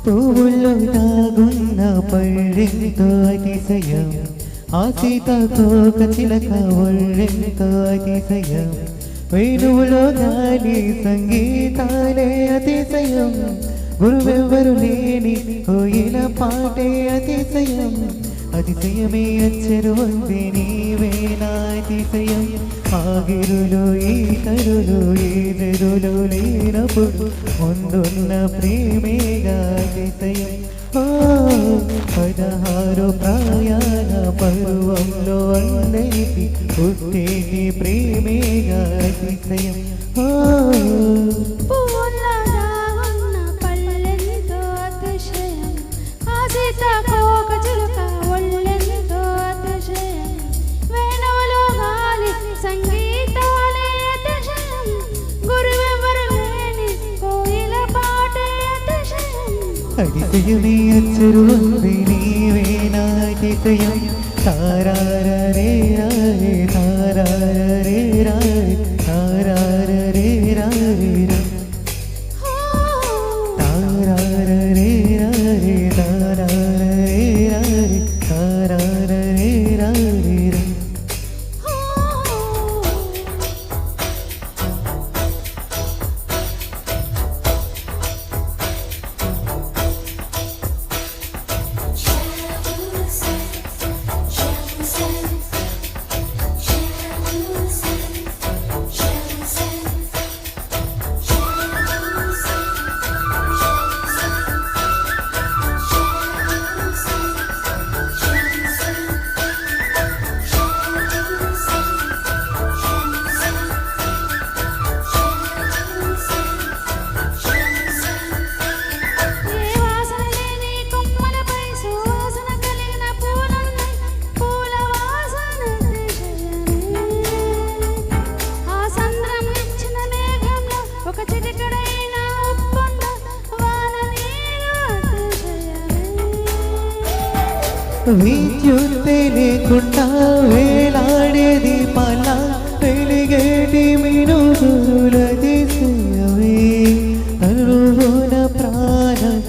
పువ్వుల్లో దాగున్న పళ్ళెంతో అతిశయం ఆ సీతాకోక చిలక ఒళ్ళెంతో అతిశయం వేణువులో గాలి సంగీతాలే అతిశయం గురువెవ్వరు లేని కోయిల పాటే అతిశయం అతిశయమే అచ్చరు ఉంది నీవేనా అతిశయం ఆగిరులు ఈ తరులు ఎదురులు లేనప్పుడు ముందున్న ప్రేమేగా అతిశయం 16 ప్రాయాల పర్వంలో అందరికి పుట్టేటి ప్రేమేగా అతిశయం అతిశయమే అచ్చరు ఉంది నీవేనా అతిశయం తారారే రారే తారారే రారే తారారే రారే తారారే రారే తారారే రారే తారారే రారే విద్యుత్తే లేకుండా వేలాడేది పల వెలిగేటి మినుగుల దిశయవే తరువున ప్రాణం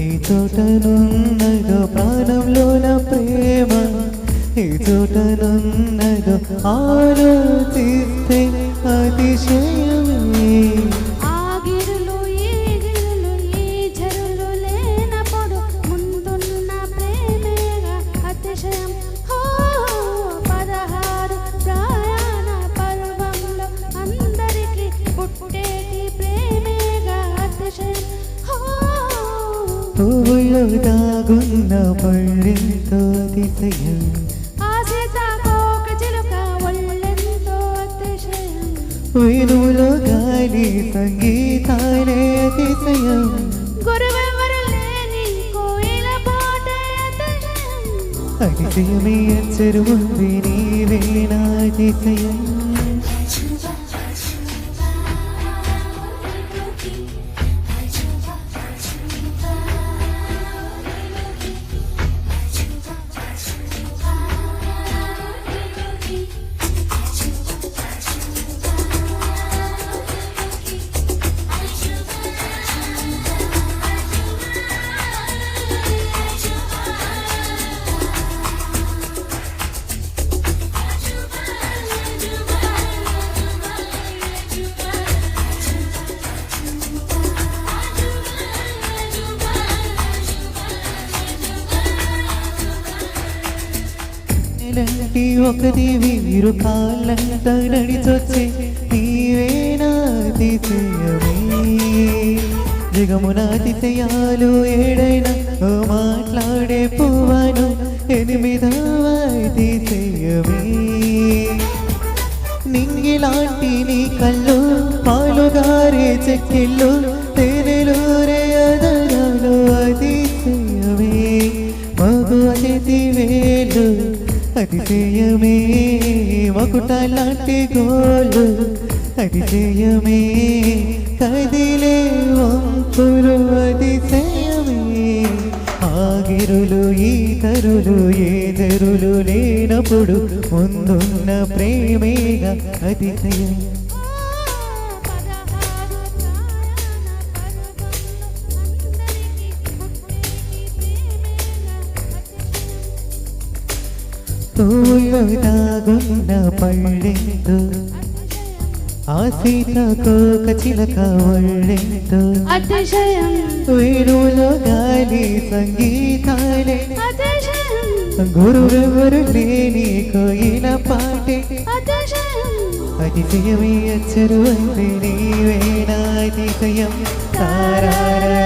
ఈ చోటనున్నదో ప్రాణంలోన ప్రేమ ఈ చోటనున్నదో ఆలోచిస్తే అతిశయమే పువ్వుల్లో దాగున్న పళ్ళెంతో అతిశయం వేణువులో గాలి సంగీతాలే అతిశయం అతిశయమే అచ్చరు ఉంది నీవేనా అతిశయం ఒకటి వీరు కాళ్ళంట నడిచొచ్చే నీవేనా అతిశయమే జగమున అతిశయాలు ఏడైనా మాట్లాడే పువ్వను 8వ అతిశయమే నింగిలాంటి నీ కళ్ళు పాలుగారే చెక్కిళ్ళు తేనెలూరే అదరాలు అతిశయమే మగు అతిథి వేలు అతిశయమే మకుటలాంటి గోళ్ళు అతిశయమే కదిలే వంపులు అతిశయమే ఆగిరులు ఈ తరులు ఎదురులు లేనప్పుడు ముందున్న ప్రేమేగా అతిశయం పూలు దాగున్న పళ్ళెంతో ఆ సీతాకోక చిలక ఒళ్ళెంతో అతిశయం వేణువులో గాలి సంగీతాలే అతిశయం గురువెవరు లేని కోయిల పాటే అతిశయం అతిశయమే అచ్చరు అంటే నీవేనా అతిశయం తారారా